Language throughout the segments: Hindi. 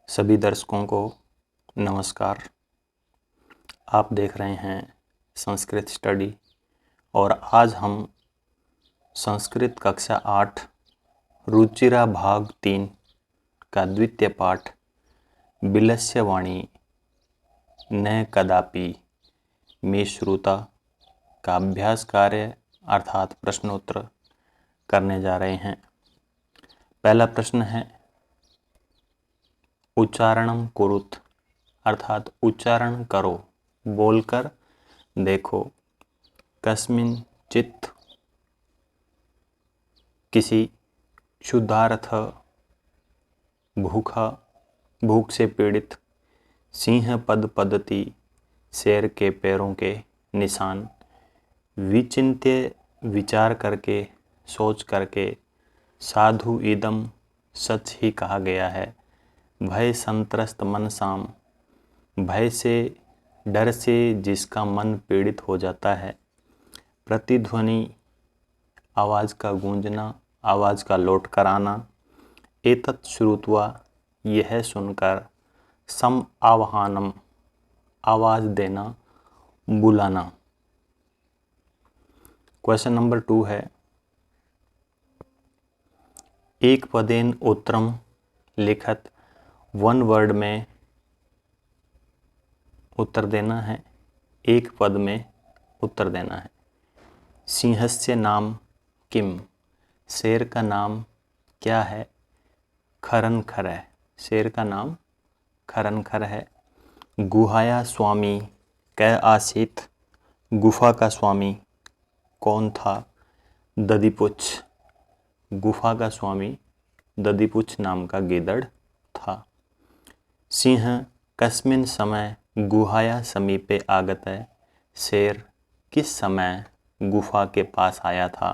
सभी दर्शकों को नमस्कार। आप देख रहे हैं संस्कृत स्टडी और आज हम संस्कृत कक्षा 8 रुचिरा भाग 3 का द्वितीय पाठ बिलस्य वाणी न कदापि में श्रुता का अभ्यास कार्य अर्थात प्रश्नोत्तर करने जा रहे हैं। पहला प्रश्न है उच्चारणम कुरुत अर्थात उच्चारण करो, बोलकर देखो। कस्मिन चित्त किसी क्षुधार्थ भूख से पीड़ित सिंह पद पद्धति शेर के पैरों के निशान विचिंत्य विचार करके सोच करके साधु इदम सच ही कहा गया है। भय संत्रस्त मन साम भय से डर से जिसका मन पीड़ित हो जाता है। प्रतिध्वनि आवाज़ का गूंजना, आवाज़ का लौट कर आना। एतत् श्रुत्वा यह सुनकर सम आह्वानम आवाज़ देना, बुलाना। क्वेश्चन नंबर 2 है एक पदेन उत्तरम लिखत वन वर्ड में उत्तर देना है। एक पद में उत्तर देना है। सिंहस्य नाम किम शेर का नाम क्या है। खरनखर है, शेर का नाम खरनखर है। गुहाया स्वामी कै आसीत गुफा का स्वामी कौन था। दधिपुच्छ गुफा का स्वामी दधिपुच्छ नाम का गीदड़ था। सिंह कस्मिन समय गुहाया समीपे आगत है शेर किस समय गुफा के पास आया था।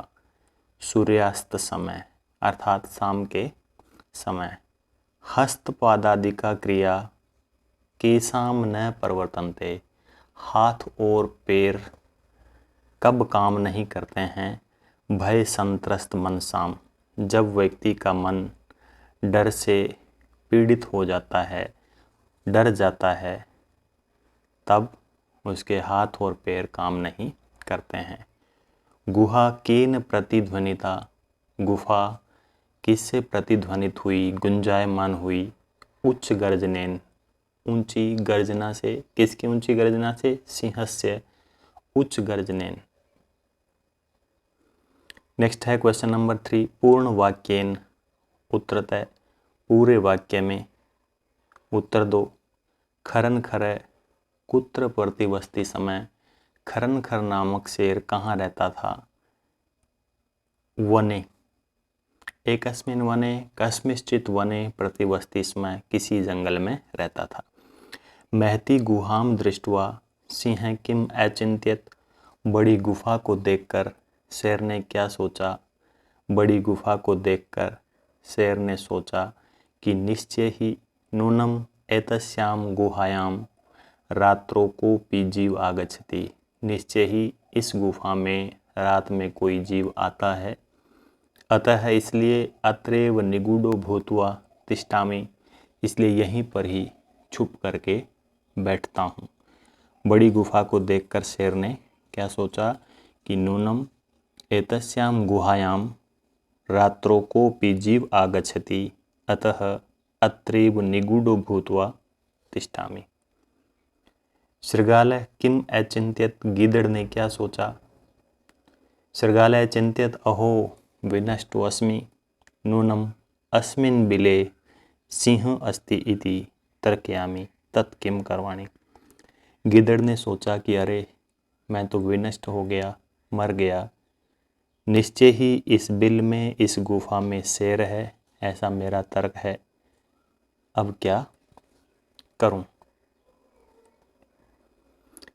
सूर्यास्त समय अर्थात शाम के समय। हस्तपादादि का क्रिया केसाम न प्रवर्तन्ते हाथ और पैर कब काम नहीं करते हैं। भय संत्रस्त मन साम जब व्यक्ति का मन डर से पीड़ित हो जाता है, डर जाता है, तब उसके हाथ और पैर काम नहीं करते हैं। गुहा केन प्रतिध्वनिता गुफा किससे प्रतिध्वनित हुई, गुंजायमान हुई। उच्च गर्जनेन ऊंची गर्जना से, किसकी ऊंची गर्जना से। सिंहस्य उच्च गर्जनेन। नेक्स्ट है क्वेश्चन नंबर 3 पूर्ण वाक्येन उत्तरतः पूरे वाक्य में उत्तर दो। खरनखर कुत्र प्रतिवस्ति समय खरनखर नामक शेर कहाँ रहता था। वने एकस्मिन वने कस्मिंश्चित वने प्रतिवस्ति समय किसी जंगल में रहता था। महती गुहाम दृष्ट्वा सिंह किम अचिंत्यत बड़ी गुफा को देखकर शेर ने क्या सोचा। बड़ी गुफा को देखकर शेर ने सोचा कि निश्चय ही नूनम एतस्याम गुहायाम रात्रोकोपि जीव आगच्छति निश्चय ही इस गुफा में रात में कोई जीव आता है। अतः इसलिए अत्रैव निगूढ़ो भूत्वा तिष्ठामि इसलिए यहीं पर ही छुप करके बैठता हूँ। बड़ी गुफा को देखकर शेर ने क्या सोचा कि नूनम एतस्याम गुहायाम रात्रोकोपि जीव आगच्छति अतः अत्रैव निगूढ़ो भूत्वा तिष्ठामि। शृगाल किम अचिंत्यत गीदड़ ने क्या सोचा। शृगाल अचिंत्यत अहो विनष्टो अस्मि नूनम अस्मिन् बिले सिंह अस्ति इति तर्कयामि तत् किम करवाणि। गीदड़ ने सोचा कि अरे मैं तो विनष्ट हो गया, मर गया, निश्चय ही इस बिल में, इस गुफा में शेर है, ऐसा मेरा तर्क है, अब क्या करूं।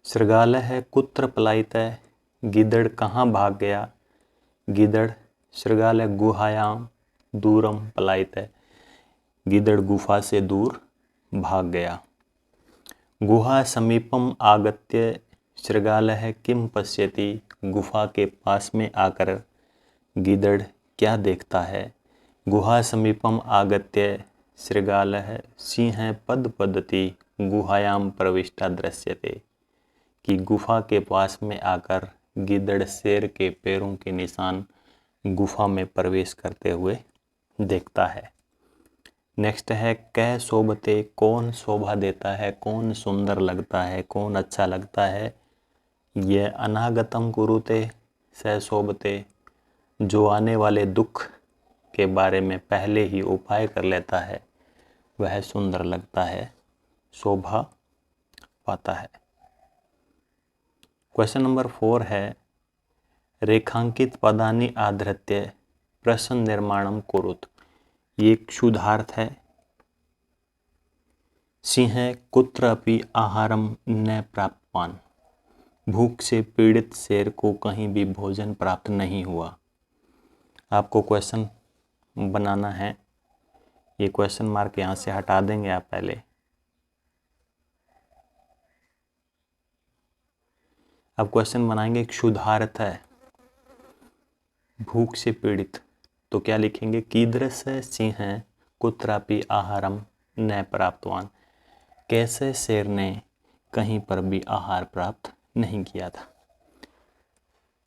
शृगाल है कुत्र पलायित है गीदड़ कहाँ भाग गया। गीदड़ शृगाल गुहायाम दूरम पलायित है गीदड़ गुफा से दूर भाग गया। गुहा समीपम आगत्य शृगाल है किम पश्यति गुफा के पास में आकर गीदड़ क्या देखता है। गुहा समीपम आगत्य शृगालः सिंह पद पद्धति गुहायाम प्रविष्टा दृश्यते, कि गुफा के पास में आकर गिद्दड़ शेर के पैरों के निशान गुफा में प्रवेश करते हुए देखता है। नेक्स्ट है कै शोभते, कौन शोभा देता है, कौन सुंदर लगता है, कौन अच्छा लगता है। ये अनागतम कुरुते स शोभते, जो आने वाले दुख के बारे में पहले ही उपाय कर लेता है वह सुंदर लगता है, शोभा पाता है। क्वेश्चन नंबर 4 है रेखांकित पदानि आधृत्य प्रश्न निर्माणम कुरुत। ये एक शुद्धार्थ है। सिंह कुत्र अपि आहारम न प्राप्तवान, भूख से पीड़ित शेर को कहीं भी भोजन प्राप्त नहीं हुआ। आपको क्वेश्चन बनाना है, ये क्वेश्चन मार्क यहाँ से हटा देंगे आप पहले। अब क्वेश्चन बनाएंगे, एक शुद्धार्थ है भूख से पीड़ित, तो क्या लिखेंगे, कीदृश सिंह कुत्रापि आहारम न प्राप्तवान, कैसे शेर ने कहीं पर भी आहार प्राप्त नहीं किया था।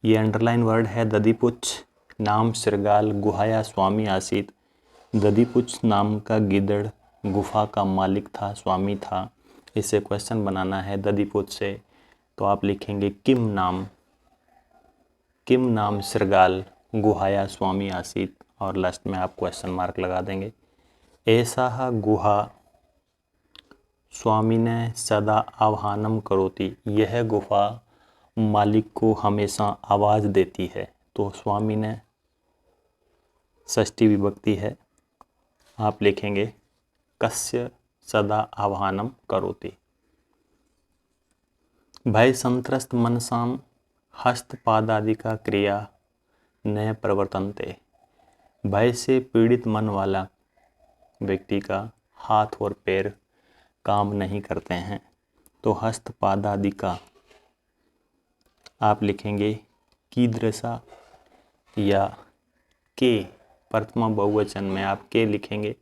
ये अंडरलाइन वर्ड है दधिपुच्छ नाम शृगाल गुहाया स्वामी आसीत। दधिपुच्छ नाम का गिद्दड़ गुफा का मालिक था, स्वामी था। इसे क्वेश्चन बनाना है दधिपुच्छ से, तो आप लिखेंगे किम नाम शृगाल गुहाया स्वामी आसीत, और लास्ट में आप क्वेश्चन मार्क लगा देंगे। ऐसा गुहा स्वामी ने सदा आह्वानम करोति, यह गुफा मालिक को हमेशा आवाज़ देती है, तो स्वामी ने षष्ठी विभक्ति है। आप लिखेंगे कस्य सदा आह्वानम करोति। भय संत्रस्त मनसाम हस्तपादादि का क्रिया न प्रवर्तन्ते, भय से पीड़ित मन वाला व्यक्ति का हाथ और पैर काम नहीं करते हैं, तो हस्तपादादि का आप लिखेंगे कीदृशा, या के प्रथमा बहुवचन में आप के लिखेंगे,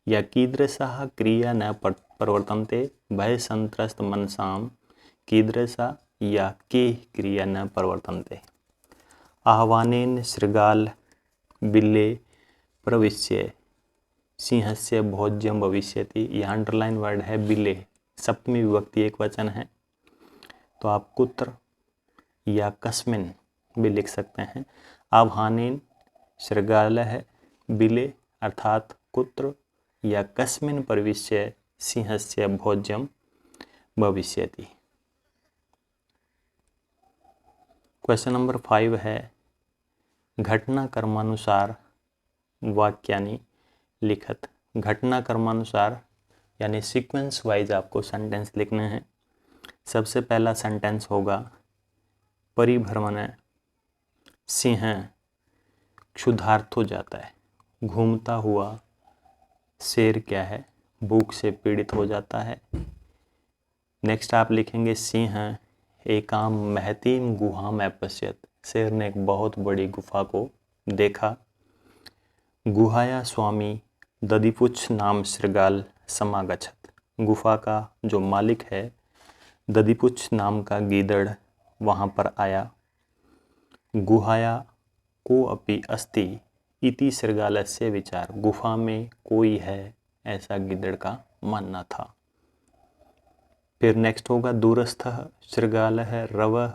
या कीदृशा क्रिया न प्रवर्तन्ते, भय संत्रस्त मनसाम कीदृशा या के क्रिया न प्रवर्तन्ते। आह्वानेन शृगाल बिल्ले प्रविश्य सिंहस्य भोज्यम भविष्यति। यह अंडरलाइन वर्ड है बिल्ले, सप्तमी विभक्ति एक वचन है, तो आप कुत्र या कस्मिन भी लिख सकते हैं। आह्वानेन शृगाल है बिले अर्थात कुत्र या कस्मिन प्रविश्य सिंहस्य भोज्यम भविष्यति। क्वेश्चन नंबर 5 है घटना कर्मानुसार वाक्यानि लिखत। घटना कर्मानुसार यानी सीक्वेंस वाइज आपको सेंटेंस लिखने हैं। सबसे पहला सेंटेंस होगा परिभ्रमण सिंह क्षुधार्त हो जाता है, घूमता हुआ शेर क्या है, भूख से पीड़ित हो जाता है। नेक्स्ट आप लिखेंगे सिंह एकाम महतीम गुहा में पश्यत, शेर ने एक बहुत बड़ी गुफा को देखा। गुहाया स्वामी दधिपुच्छ नाम शृगाल समागच्छत, गुफा का जो मालिक है दधिपुच्छ नाम का गीदड़ वहाँ पर आया। गुहाया को अपि अस्ति इति शृगालस्य विचार, गुफा में कोई है ऐसा गिद्दड़ का मानना था। फिर नेक्स्ट होगा दूरस्थ शृगाल है रव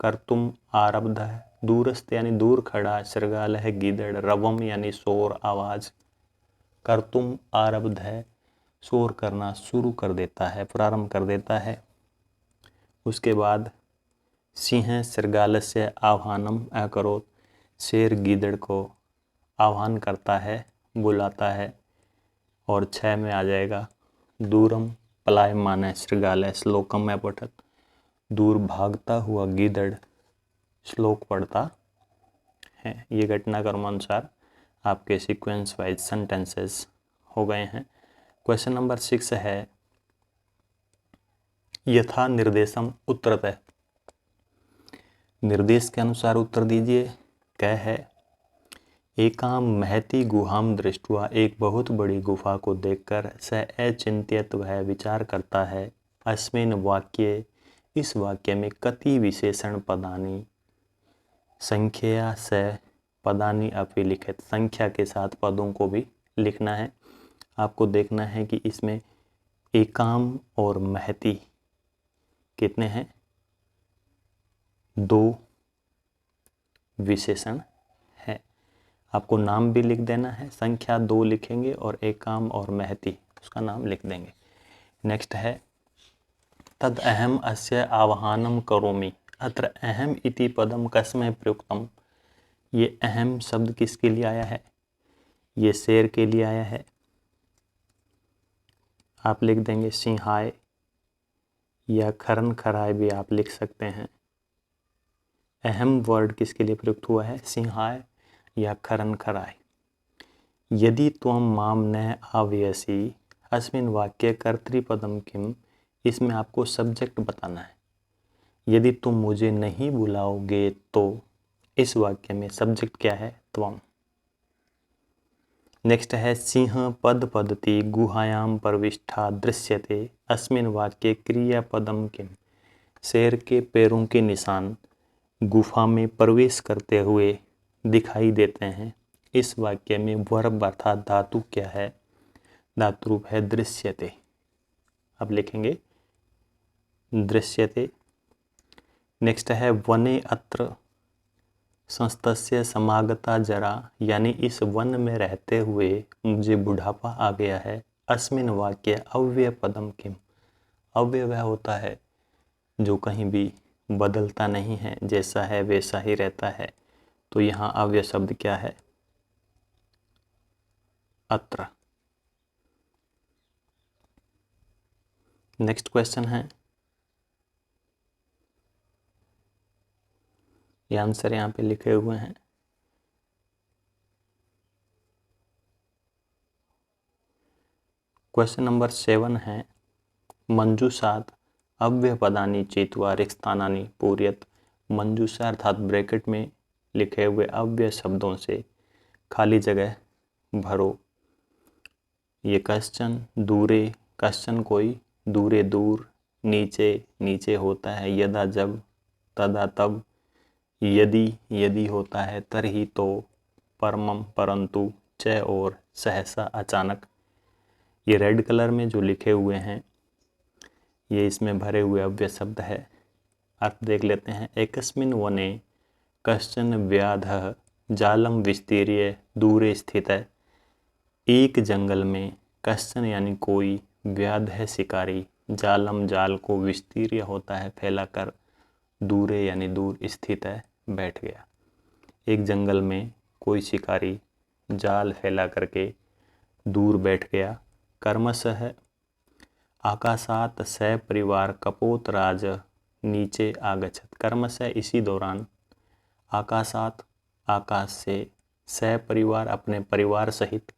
कर्तुम आरब्ध है, दूरस्थ यानी दूर खड़ा, शृगाल है गिद्दड़, रवम यानी शोर आवाज, कर्तुम आरब्ध है शोर करना शुरू कर देता है, प्रारंभ कर देता है। उसके बाद सिंह शृगालस्य आह्वानम अकरोत, शेर गीदड़ को आह्वान करता है, बुलाता है। और 6 में आ जाएगा दूरम पलायमान शृगालय श्लोकम में पठत, दूर भागता हुआ गीदड़ श्लोक पढ़ता है। ये घटना क्रमानुसार आपके सीक्वेंस वाइज सेंटेंसेस हो गए हैं। क्वेश्चन नंबर 6 है यथा निर्देशम उत्तरतः, निर्देश के अनुसार उत्तर दीजिए। क्या है, एकाम महती गुहाम दृष्ट्वा, एक बहुत बड़ी गुफा को देखकर स अचिंत्यत वह विचार करता है। अस्मिन् वाक्ये, इस वाक्य में कति विशेषण पदानि संख्या से पदानि अपि लिखित, संख्या के साथ पदों को भी लिखना है। आपको देखना है कि इसमें एकाम और महती कितने हैं, 2 विशेषण है। आपको नाम भी लिख देना है, संख्या 2 लिखेंगे और एकाम और महती उसका नाम लिख देंगे। नेक्स्ट है तद अहम अस्य आवाहनम करोमि। अत्र अहम इति पदम कस्मै प्रयुक्तम। ये अहम शब्द किसके लिए आया है, ये शेर के लिए आया है। आप लिख देंगे सिंहाय या खरन खराय भी आप लिख सकते हैं। अहम वर्ड किसके लिए प्रयुक्त हुआ है, सिंहाय या खरन खराय। यदि त्वं माम न आव्यसि अस्मिन् वाक्ये कर्तृपदम किम, इसमें आपको सब्जेक्ट बताना है। यदि तुम मुझे नहीं बुलाओगे तो, इस वाक्य में सब्जेक्ट क्या है, त्वं। नेक्स्ट है सिंह पद पदति गुहायाम प्रविष्टा दृश्यते, अस्मिन् वाक्ये क्रियापदम किम। शेर के पैरों के निशान गुफा में प्रवेश करते हुए दिखाई देते हैं। इस वाक्य में वर्ब अर्थात धातु क्या है, धातु रूप है दृश्यते। अब लिखेंगे दृश्यते। नेक्स्ट है वने अत्र संस्तस्य समागता जरा, यानी इस वन में रहते हुए मुझे बुढ़ापा आ गया है। अस्मिन् वाक्य अव्यय पदम किम। अव्यय वह होता है जो कहीं भी बदलता नहीं है, जैसा है वैसा ही रहता है। तो यहाँ अव्यय शब्द क्या है, अत्र। नेक्स्ट क्वेश्चन है, ये आंसर यहाँ पे लिखे हुए हैं। क्वेश्चन नंबर 7 है मंजूषात अव्यय पदानि चेत्वा रिक्तानानि पूर्यत। मंजूषा अर्थात ब्रैकेट में लिखे हुए अव्यय शब्दों से खाली जगह भरो। ये कश्चन दूरे, कश्चन कोई, दूरे दूर, नीचे नीचे होता है, यदा जब, तदा तब, यदि यदि होता है, तरही तो, परमम परंतु, च और, सहसा अचानक। ये रेड कलर में जो लिखे हुए हैं ये इसमें भरे हुए अव्यय शब्द है। अर्थ देख लेते हैं। एकस्मिन् वने कश्चन व्याधः जालम विस्तीर्य दूरे स्थित है। एक जंगल में कश्चन यानी कोई, व्याध है शिकारी, जालम जाल को, विस्तीर्य होता है फैलाकर, दूरे यानी दूर, स्थित है बैठ गया। एक जंगल में कोई शिकारी जाल फैला करके दूर बैठ गया। कर्मशः आकाशात स परिवार कपोतराज नीचे आगच्छत। कर्मशः इसी दौरान, आकाशात आकाश से, स परिवार अपने परिवार सहित,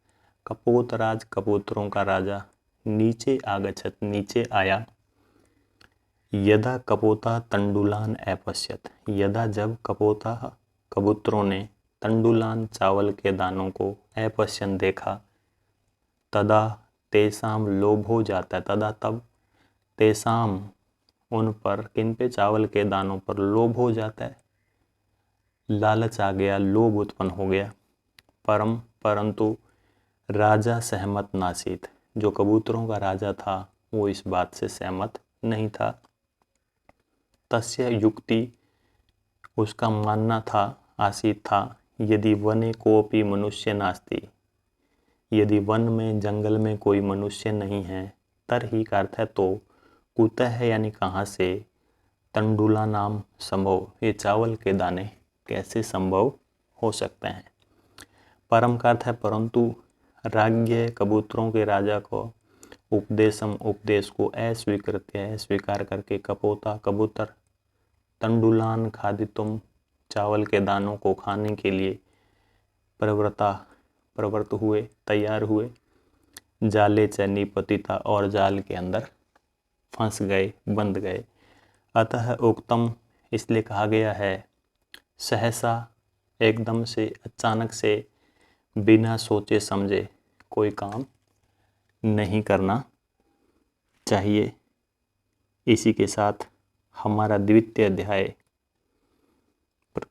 कपोतराज कबूतरों का राजा, नीचे आगच्छत नीचे आया। यदा कपोता तंडुलान अपश्यत। यदा जब कपोता कबूतरों ने तंडुलान चावल के दानों को अपश्यन देखा, तदा तेसाम लोभ हो जाता है, तदा तब, तेसाम उन पर, किन पे, चावल के दानों पर, लोभ हो जाता है, लालच आ गया, लोभ उत्पन्न हो गया। परम परंतु राजा सहमत नासीत, जो कबूतरों का राजा था वो इस बात से सहमत नहीं था। तस्य युक्ति उसका मानना था, आसीत था, यदि वने कोपि मनुष्य नास्ति, यदि वन में जंगल में कोई मनुष्य नहीं है, तरही का अर्थ है तो, कुतः है यानी कहाँ से, तंडुला नाम संभव, ये चावल के दाने कैसे संभव हो सकते हैं। परम का अर्थ है परंतु, राज्ञ कबूतरों के राजा को, उपदेशम उपदेश को, अस्वीकृत्य स्वीकार करके, कपोता कबूतर, तंडुलान खादितुम चावल के दानों को खाने के लिए, प्रवृत्त हुए, तैयार हुए, जाले च निपतिता और जाल के अंदर फंस गए, बंध गए। अतः उक्तम इसलिए कहा गया है, सहसा एकदम से, अचानक से, बिना सोचे समझे कोई काम नहीं करना चाहिए। इसी के साथ हमारा द्वितीय अध्याय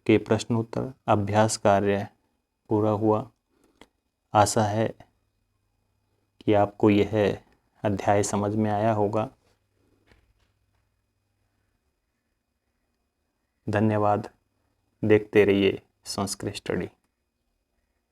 के प्रश्नोत्तर अभ्यास कार्य पूरा हुआ। आशा है कि आपको यह अध्याय समझ में आया होगा। धन्यवाद। देखते रहिए संस्कृत स्टडी।